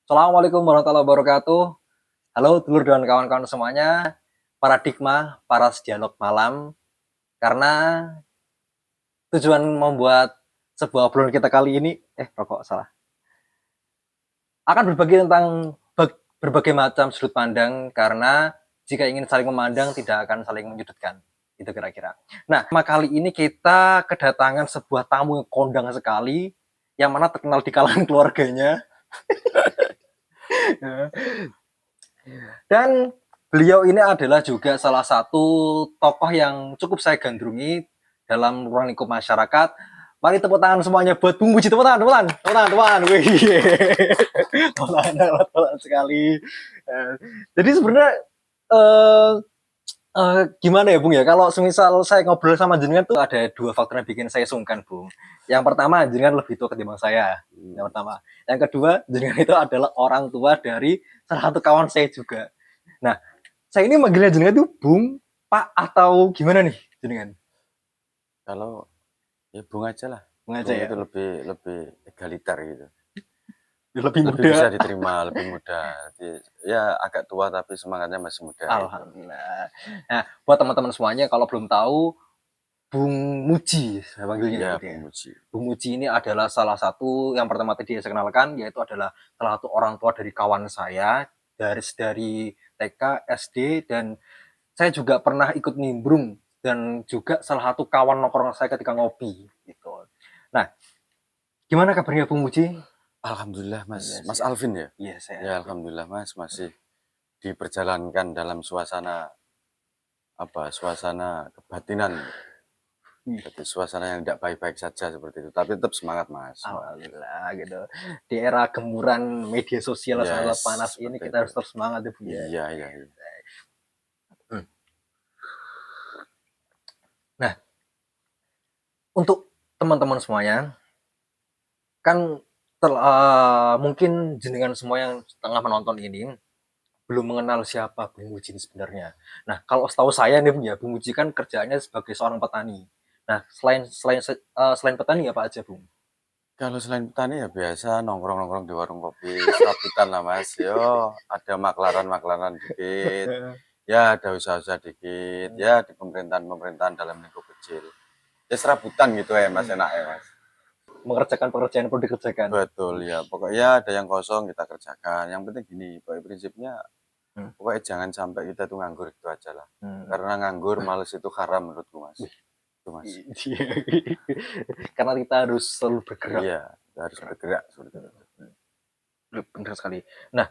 Assalamualaikum warahmatullahi wabarakatuh. Halo dulur dan kawan-kawan semuanya. Paradigma Paras Dialog Malam. Karena tujuan membuat sebuah obrolan kita kali ini, rokok salah. Akan berbagi tentang berbagai macam sudut pandang, karena jika ingin saling memandang tidak akan saling menyudutkan. Itu kira-kira. Nah, kali ini kita kedatangan sebuah tamu yang kondang sekali, yang mana terkenal di kalangan keluarganya. Dan beliau ini adalah juga salah satu tokoh yang cukup saya gandrungi dalam ruang lingkup masyarakat. Mari tepuk tangan semuanya buat Bung Muji. Tepuk tangan. Wih, tepuk tangan sekali. Jadi sebenarnya gimana ya Bung ya, kalau semisal saya ngobrol sama jenengan tuh ada dua faktor yang bikin saya sungkan Bung. Yang pertama, jenengan lebih tua ketimbang saya. Yang pertama. Yang kedua, jenengan itu adalah orang tua dari salah satu kawan saya juga. Nah, saya ini manggilnya jenengan tuh Bung, Pak, atau gimana nih jenengan? Kalau ya Bung aja lah. Bung aja ya. Itu lebih egaliter gitu. Lebih muda. Bisa diterima, lebih muda. Ya agak tua tapi semangatnya masih muda. Alhamdulillah. Nah, buat teman-teman semuanya kalau belum tahu, Bung Muji, saya panggilnya. Ya, Bung Muji. Bung Muji ini adalah salah satu yang pertama tadi saya kenalkan, yaitu adalah salah satu orang tua dari kawan saya, dari TK, SD, dan saya juga pernah ikut nimbrung, dan juga salah satu kawan nongkrong saya ketika ngopi. Gitu. Nah, gimana kabarnya Bung Muji? Alhamdulillah Mas Alvin ya? Iya, saya. Ya Alhamdulillah Mas, masih diperjalankan dalam suasana kebatinan. Jadi suasana yang tidak baik-baik saja seperti itu, tapi tetap semangat Mas. Alhamdulillah gitu. Di era gemuran media sosial sangat panas ini kita harus terus semangat ya Bu ya. Iya. Nah, untuk teman-teman semuanya, kan mungkin jenengan semua yang tengah menonton ini belum mengenal siapa Bung Muji sebenarnya. Nah, kalau setahu saya nih ya, Bung Muji kan kerjaannya sebagai seorang petani. Nah, selain petani apa aja Bung? Kalau selain petani ya biasa nongkrong-nongkrong di warung kopi, serabutan lah Mas. Yo, ada maklaran dikit, ya ada usaha-usaha dikit, ya di pemerintahan dalam lingkup kecil. Ya serabutan gitu ya Mas, enak ya Mas. Mengerjakan pekerjaan yang perlu dikerjakan. Betul ya, pokoknya ada yang kosong kita kerjakan. Yang penting gini, pokoknya prinsipnya pokoknya jangan sampai kita tuh nganggur, itu aja lah. Karena nganggur males itu haram menurutku Mas. Itu Mas. Karena kita harus selalu bergerak. Iya, kita harus bergerak seperti itu. Benar sekali. Nah,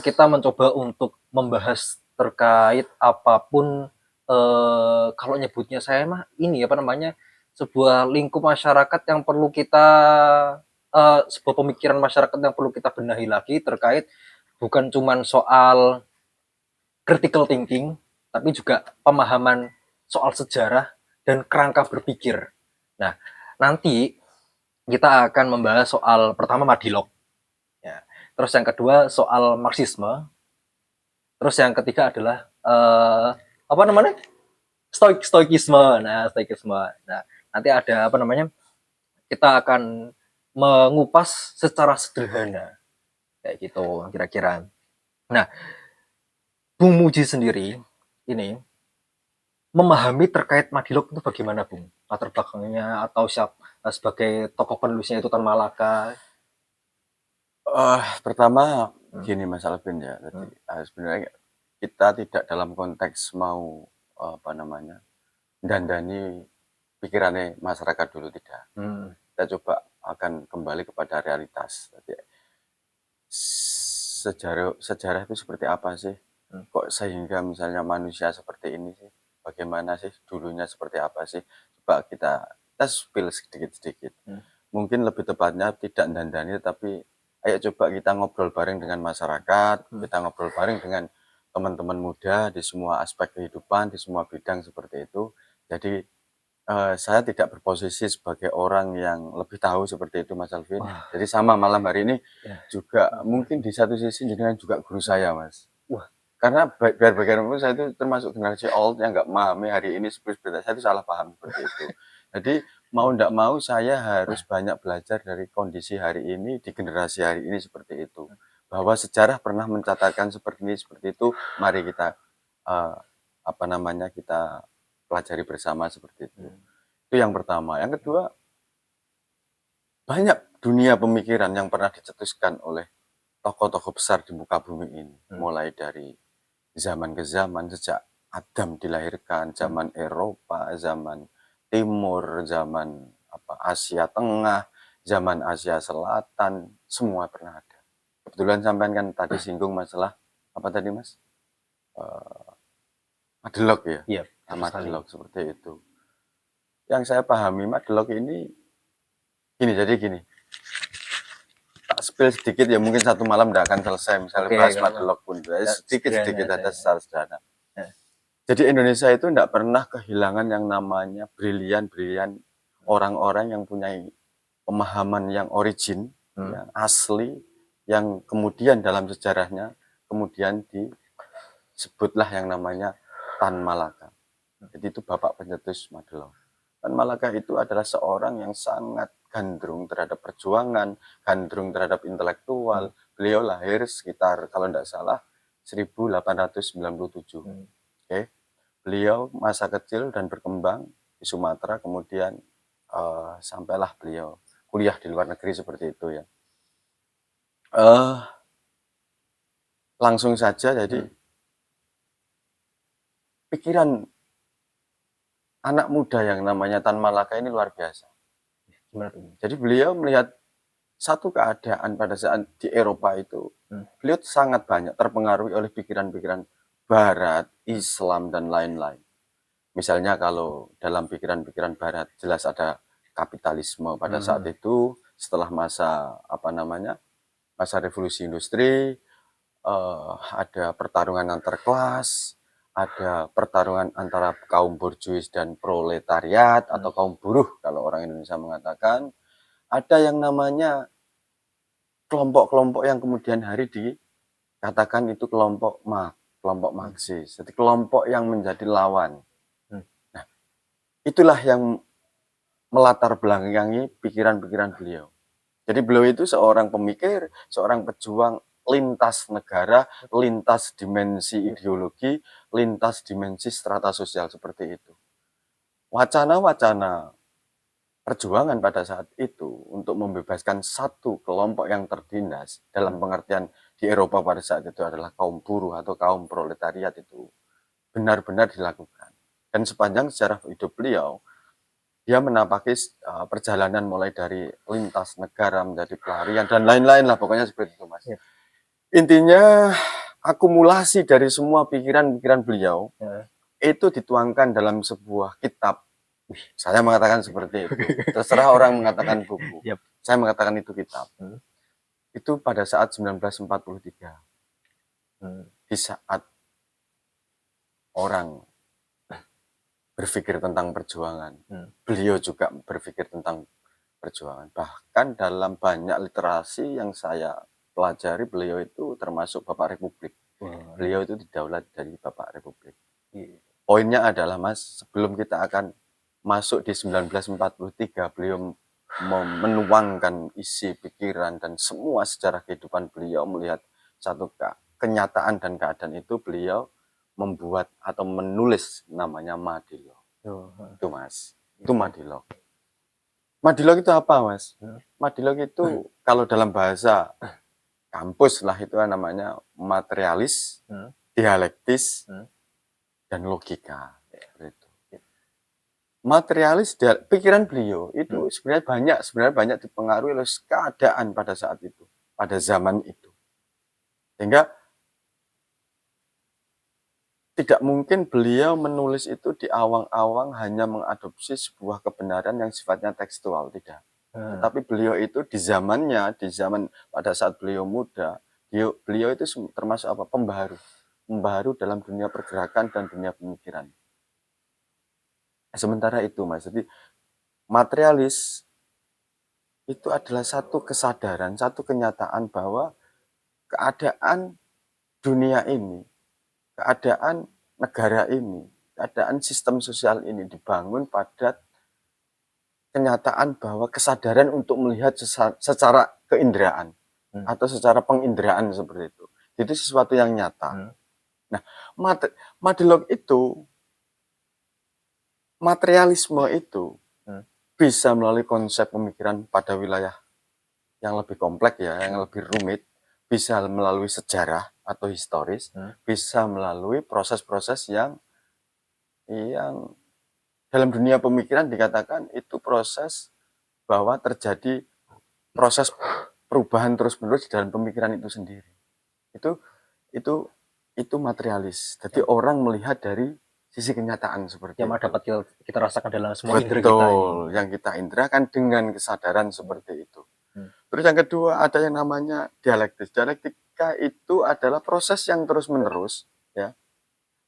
kita mencoba untuk membahas terkait apapun, kalau nyebutnya saya mah ini apa namanya, sebuah lingkup masyarakat yang perlu kita, sebuah pemikiran masyarakat yang perlu kita benahi lagi terkait bukan cuman soal critical thinking, tapi juga pemahaman soal sejarah dan kerangka berpikir. Nah, nanti kita akan membahas soal pertama Madilog, ya. Terus yang kedua soal Marxisme. Terus yang ketiga adalah apa namanya? Stoikisme. Nah, stoikisme. Nah, nanti ada apa namanya? Kita akan mengupas secara sederhana. Kayak gitu kira-kira. Nah, Bung Muji sendiri ini memahami terkait Madilog itu bagaimana Bung? Latar belakangnya atau sebagai tokoh penulisnya itu Tan Malaka? Pertama gini Mas Alvin ya, tadi sebenarnya kita tidak dalam konteks mau dandani pikirannya masyarakat dulu, tidak. Kita coba akan kembali kepada realitas. Jadi, sejarah itu seperti apa sih? Kok sehingga misalnya manusia seperti ini sih? Bagaimana sih dulunya seperti apa sih? Coba kita spill sedikit-sedikit. Mungkin lebih tepatnya tidak dandani, tapi ayo coba kita ngobrol bareng dengan masyarakat, kita ngobrol bareng dengan teman-teman muda di semua aspek kehidupan, di semua bidang seperti itu. Jadi saya tidak berposisi sebagai orang yang lebih tahu seperti itu Mas Alvin. Jadi sama malam hari ini juga mungkin di satu sisi jenengan juga guru saya Mas. Karena biar bagaimanapun saya itu termasuk generasi old yang nggak memahami hari ini seperti saya itu salah paham seperti itu. Jadi mau ndak mau saya harus banyak belajar dari kondisi hari ini, di generasi hari ini seperti itu. Bahwa sejarah pernah mencatatkan seperti itu, mari kita, apa namanya, kita pelajari bersama seperti itu. Itu yang pertama. Yang kedua, banyak dunia pemikiran yang pernah dicetuskan oleh tokoh-tokoh besar di muka bumi ini. Mulai dari zaman ke zaman, sejak Adam dilahirkan, zaman Eropa, zaman Timur, zaman Asia Tengah, zaman Asia Selatan, semua pernah ada. Kebetulan sampean kan tadi singgung masalah apa tadi Mas? Madelok ya? Iya, Madelok seperti itu. Yang saya pahami Madelok ini jadi gini. Tak spill sedikit ya, mungkin satu malam tidak akan selesai misalnya bahas Madelok pun. Sedikit-sedikit aja secara sederhana. Jadi Indonesia itu tidak pernah kehilangan yang namanya brilian-brilian orang-orang yang punya pemahaman yang origin, yang asli, yang kemudian dalam sejarahnya kemudian disebutlah yang namanya Tan Malaka. Jadi itu bapak pencetus Madelok. Tan Malaka itu adalah seorang yang sangat gandrung terhadap perjuangan, gandrung terhadap intelektual. Beliau lahir sekitar kalau tidak salah 1897. Oke. Beliau masa kecil dan berkembang di Sumatera, kemudian sampailah beliau kuliah di luar negeri seperti itu ya. Langsung saja, jadi pikiran anak muda yang namanya Tan Malaka ini luar biasa. Jadi beliau melihat satu keadaan pada saat di Eropa itu, beliau sangat banyak terpengaruhi oleh pikiran-pikiran Barat, Islam, dan lain-lain. Misalnya kalau dalam pikiran-pikiran Barat jelas ada kapitalisme pada saat itu, setelah masa masa revolusi industri, ada pertarungan antar kelas, ada pertarungan antara kaum borjuis dan proletariat atau kaum buruh kalau orang Indonesia mengatakan. Ada yang namanya kelompok-kelompok yang kemudian hari dikatakan itu kelompok Marxis. Jadi kelompok yang menjadi lawan. Nah, itulah yang melatar belakangi pikiran-pikiran beliau. Jadi beliau itu seorang pemikir, seorang pejuang lintas negara, lintas dimensi ideologi, lintas dimensi strata sosial seperti itu. Wacana-wacana perjuangan pada saat itu untuk membebaskan satu kelompok yang tertindas dalam pengertian di Eropa pada saat itu adalah kaum buruh atau kaum proletariat itu benar-benar dilakukan. Dan sepanjang sejarah hidup beliau, dia menapaki perjalanan mulai dari lintas negara menjadi pelarian dan lain-lain lah, pokoknya seperti itu Mas. Intinya akumulasi dari semua pikiran-pikiran beliau itu dituangkan dalam sebuah kitab. Saya mengatakan seperti itu. Terserah orang mengatakan buku. Saya mengatakan itu kitab. Itu pada saat 1943. Di saat orang berpikir tentang perjuangan, beliau juga berpikir tentang perjuangan. Bahkan dalam banyak literasi yang saya pelajari, beliau itu termasuk Bapak Republik. Beliau itu didaulat dari Bapak Republik. Poinnya adalah Mas, sebelum kita akan masuk di 1943, beliau menuangkan isi pikiran dan semua sejarah kehidupan beliau, melihat satu kenyataan dan keadaan itu, beliau membuat atau menulis namanya Madilog. Itu Mas, itu Madilog. Madilog itu apa Mas? Madilog itu kalau dalam bahasa kampus lah itu namanya materialis, dialektis, dan logika. Materialis, pikiran beliau itu sebenarnya banyak dipengaruhi oleh keadaan pada saat itu, pada zaman itu. Sehingga tidak mungkin beliau menulis itu di awang-awang hanya mengadopsi sebuah kebenaran yang sifatnya tekstual, tidak. Tetapi beliau itu di zaman pada saat beliau muda, beliau itu termasuk apa? Pembaharu dalam dunia pergerakan dan dunia pemikiran. Sementara itu Mas, jadi materialis itu adalah satu kesadaran, satu kenyataan bahwa keadaan dunia ini, keadaan negara ini, keadaan sistem sosial ini dibangun pada kenyataan bahwa kesadaran untuk melihat secara keinderaan atau secara penginderaan seperti itu sesuatu yang nyata. Nah, Madelok itu, materialisme itu bisa melalui konsep pemikiran pada wilayah yang lebih kompleks ya, yang lebih rumit, bisa melalui sejarah atau historis, bisa melalui proses-proses yang dalam dunia pemikiran dikatakan itu proses bahwa terjadi proses perubahan terus-menerus di dalam pemikiran itu sendiri. Itu materialis. Jadi orang melihat dari sisi kenyataan seperti Yang itu. dapat kita rasakan dalam semua indera kita ini. Betul, yang kita indrakan dengan kesadaran seperti itu. Terus yang kedua ada yang namanya dialektis. Dialektika itu adalah proses yang terus-menerus, ya.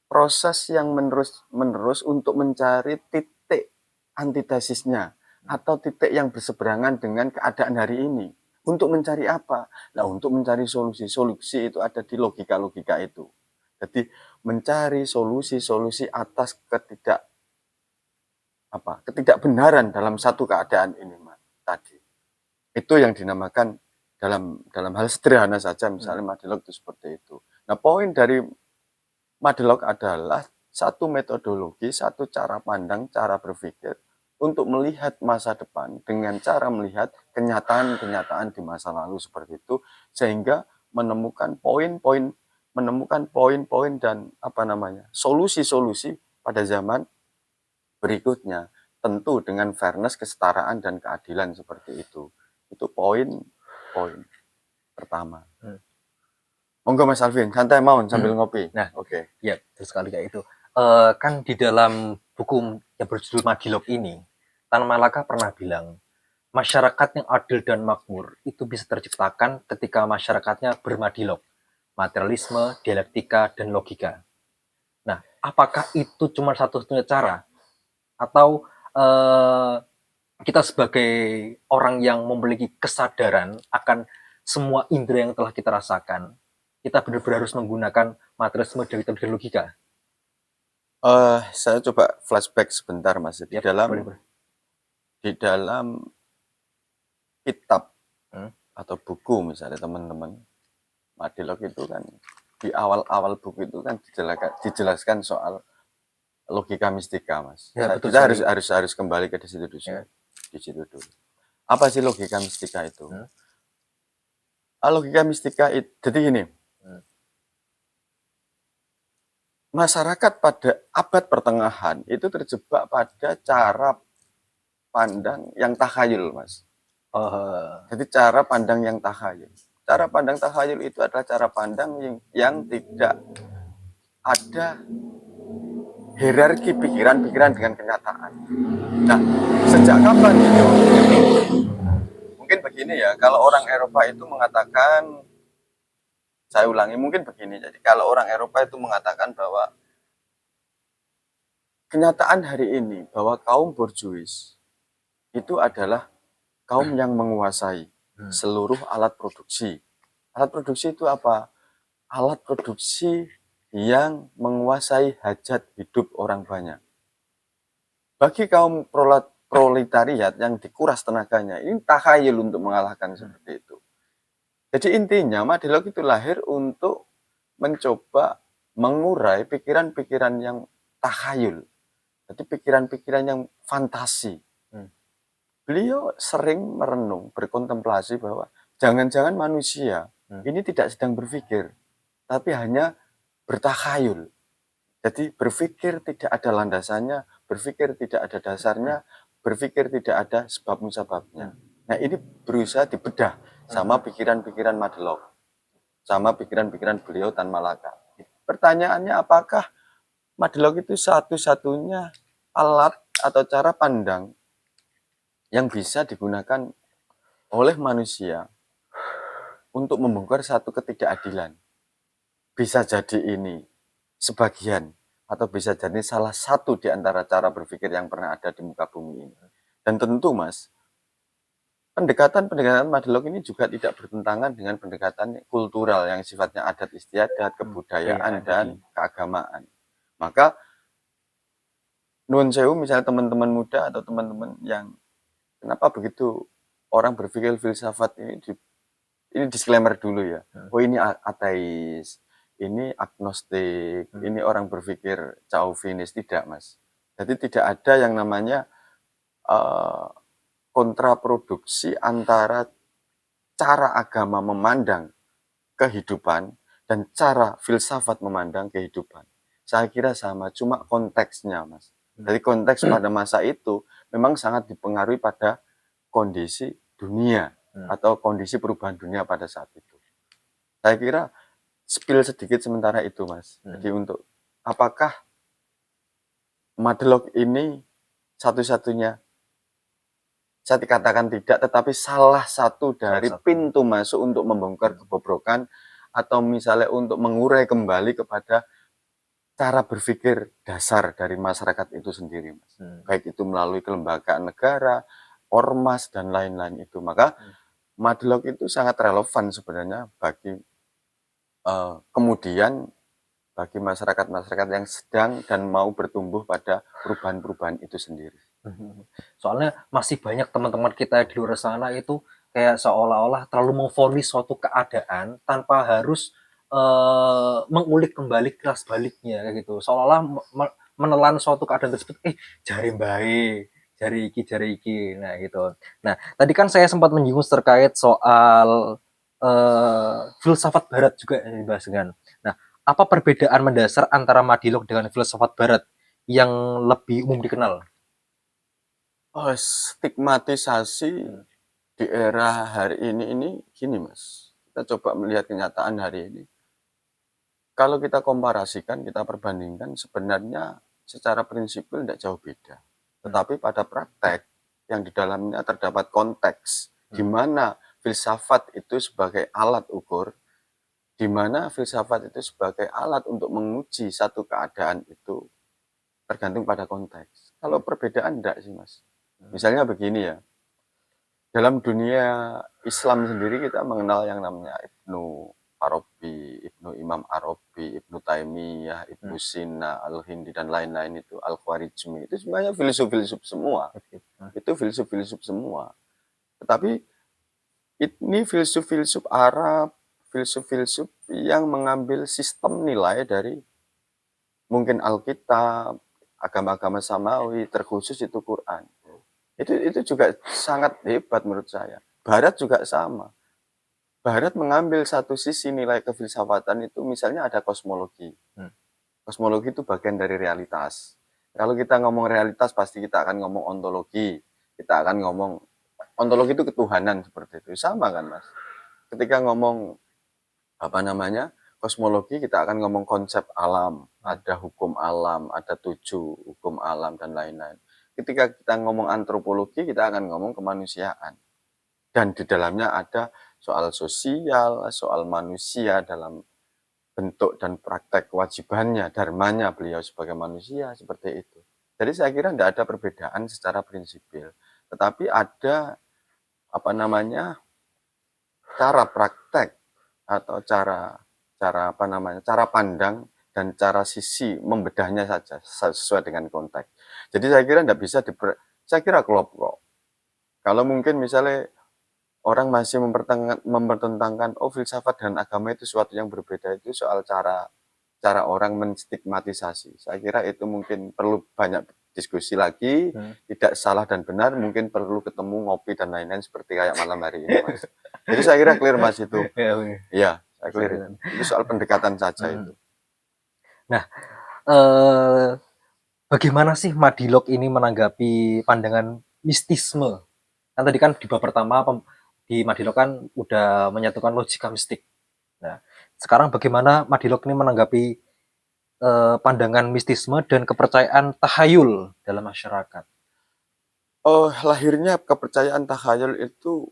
Proses yang menerus untuk mencari titik antitesisnya atau titik yang berseberangan dengan keadaan hari ini. Untuk mencari apa? Nah, untuk mencari solusi. Solusi itu ada di logika-logika itu. Jadi mencari solusi-solusi atas ketidakbenaran dalam satu keadaan ini, Mas. Tadi. Itu yang dinamakan dalam hal sederhana saja, misalnya Madelok itu seperti itu. Nah, poin dari Madelok adalah satu metodologi, satu cara pandang, cara berpikir untuk melihat masa depan dengan cara melihat kenyataan-kenyataan di masa lalu seperti itu, sehingga menemukan poin-poin dan solusi-solusi pada zaman berikutnya, tentu dengan fairness, kesetaraan dan keadilan seperti itu. Itu poin pertama. Monggo Mas Alvin, santai mawon sambil ngopi. Nah, oke. Ya, betul sekali kayak itu. Kan di dalam buku yang berjudul Madelok ini, Tan Malaka pernah bilang, masyarakat yang adil dan makmur itu bisa terciptakan ketika masyarakatnya bermadilok, materialisme, dialektika, dan logika. Nah, apakah itu cuma satu-satunya cara? Atau kita sebagai orang yang memiliki kesadaran akan semua indera yang telah kita rasakan, kita benar-benar harus menggunakan materialisme dan logika? Saya coba flashback sebentar Mas. Di dalam kitab atau buku misalnya teman-teman, Madelok itu kan di awal-awal buku itu kan dijelaskan soal logika mistika, Mas. Ya, kita harus kembali ke di situ dulu. Ya. Di situ dulu. Apa sih logika mistika itu? Logika mistika itu jadi gini. Masyarakat pada abad pertengahan itu terjebak pada cara pandang yang takhayul, Mas. Jadi cara pandang yang takhayul. Cara pandang takhayul itu adalah cara pandang yang tidak ada hierarki pikiran-pikiran dengan kenyataan. Nah, sejak kapan itu? Mungkin begini ya, kalau orang Eropa itu mengatakan, saya ulangi, mungkin begini. Jadi kalau orang Eropa itu mengatakan bahwa kenyataan hari ini bahwa kaum borjuis itu adalah kaum yang menguasai seluruh alat produksi. Alat produksi itu apa? Alat produksi yang menguasai hajat hidup orang banyak. Bagi kaum proletariat yang dikuras tenaganya, ini takhayul untuk mengalahkan seperti itu. Jadi intinya Madelok itu lahir untuk mencoba mengurai pikiran-pikiran yang takhayul. Jadi pikiran-pikiran yang fantasi. Beliau sering merenung, berkontemplasi bahwa jangan-jangan manusia ini tidak sedang berpikir, tapi hanya bertakhayul. Jadi berpikir tidak ada landasannya, berpikir tidak ada dasarnya, berpikir tidak ada sebab musababnya. Nah ini berusaha dibedah sama pikiran-pikiran Madelok, sama pikiran-pikiran beliau Tan Malaka. Pertanyaannya apakah Madelok itu satu-satunya alat atau cara pandang yang bisa digunakan oleh manusia untuk membongkar satu ketidakadilan? Bisa jadi ini sebagian atau bisa jadi salah satu di antara cara berpikir yang pernah ada di muka bumi ini. Dan tentu Mas, pendekatan Madelok ini juga tidak bertentangan dengan pendekatan kultural yang sifatnya adat istiadat, kebudayaan dan keagamaan. Maka nuwun sewu misalnya teman-teman muda atau teman-teman yang kenapa begitu orang berpikir filsafat ini disclaimer dulu ya. Oh ini ateis, ini agnostik, ini orang berpikir chauvinis, tidak Mas. Jadi tidak ada yang namanya kontraproduksi antara cara agama memandang kehidupan dan cara filsafat memandang kehidupan. Saya kira sama, cuma konteksnya Mas. Jadi konteks pada masa itu memang sangat dipengaruhi pada kondisi dunia atau kondisi perubahan dunia pada saat itu. Saya kira spill sedikit sementara itu Mas. Jadi untuk apakah Madelok ini satu-satunya, saya dikatakan tidak, tetapi salah satu dari pintu masuk untuk membongkar kebobrokan atau misalnya untuk mengurai kembali kepada cara berpikir dasar dari masyarakat itu sendiri, Mas. Baik itu melalui kelembagaan negara, ormas, dan lain-lain itu. Maka Madelok itu sangat relevan sebenarnya bagi kemudian bagi masyarakat-masyarakat yang sedang dan mau bertumbuh pada perubahan-perubahan itu sendiri. Soalnya masih banyak teman-teman kita di luar sana itu kayak seolah-olah terlalu memvonis suatu keadaan tanpa harus mengulik kembali kelas baliknya kayak gitu. Seolah-olah menelan suatu keadaan tersebut, jari baik, jari iki. Nah, gitu. Nah, tadi kan saya sempat menyinggung terkait soal filsafat barat juga yang dibahas dengan. Nah, apa perbedaan mendasar antara Madilog dengan filsafat barat yang lebih umum dikenal? Stigmatisasi di era hari ini gini Mas. Kita coba melihat kenyataan hari ini. Kalau kita komparasikan, kita perbandingkan, sebenarnya secara prinsipil tidak jauh beda. Tetapi pada praktek yang di dalamnya terdapat konteks di mana filsafat itu sebagai alat ukur, di mana filsafat itu sebagai alat untuk menguji satu keadaan itu tergantung pada konteks. Kalau perbedaan enggak sih Mas. Misalnya begini ya, dalam dunia Islam sendiri kita mengenal yang namanya Ibnu Arabi, Ibnu Imam Arabi, Ibnu Taimiyah, Ibnu Sina, Al-Hindi, dan lain-lain itu, Al-Khwarizmi, itu semuanya filsuf-filsuf semua. Itu filsuf-filsuf semua. Tetapi ini filsuf-filsuf Arab, filsuf-filsuf yang mengambil sistem nilai dari mungkin Alkitab, agama-agama Samawi, terkhusus itu Quran. Itu juga sangat hebat menurut saya. Barat juga sama. Barat mengambil satu sisi nilai kefilsafatan itu, misalnya ada kosmologi. Kosmologi itu bagian dari realitas. Kalau kita ngomong realitas, pasti kita akan ngomong ontologi. Kita akan ngomong, ontologi itu ketuhanan seperti itu. Sama kan Mas? Ketika ngomong, kosmologi, kita akan ngomong konsep alam. Ada hukum alam, ada 7 hukum alam, dan lain-lain. Ketika kita ngomong antropologi, kita akan ngomong kemanusiaan. Dan di dalamnya ada soal sosial, soal manusia dalam bentuk dan praktek kewajibannya, dharmanya beliau sebagai manusia, seperti itu. Jadi saya kira tidak ada perbedaan secara prinsipil. Tetapi ada, cara praktek atau cara pandang dan cara sisi membedahnya saja sesuai dengan konteks. Jadi saya kira tidak bisa saya kira klop kok. Kalau mungkin misalnya orang masih mempertentangkan filsafat dan agama itu sesuatu yang berbeda, itu soal cara orang menstigmatisasi. Saya kira itu mungkin perlu banyak diskusi lagi, tidak salah dan benar, mungkin perlu ketemu ngopi dan lain-lain seperti kayak malam hari ini Mas. Jadi saya kira clear Mas itu. Iya, saya clear itu. Itu soal pendekatan saja itu. Nah, bagaimana sih Madilog ini menanggapi pandangan mistisme? Kan tadi kan di bab pertama di Madilog kan udah menyatukan logika mistik. Nah, sekarang bagaimana Madilog ini menanggapi pandangan mistisme dan kepercayaan tahayul dalam masyarakat? Lahirnya kepercayaan tahayul itu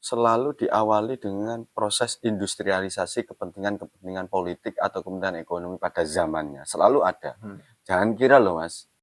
selalu diawali dengan proses industrialisasi kepentingan-kepentingan politik atau kepentingan ekonomi pada zamannya. Selalu ada. Jangan kira loh Mas,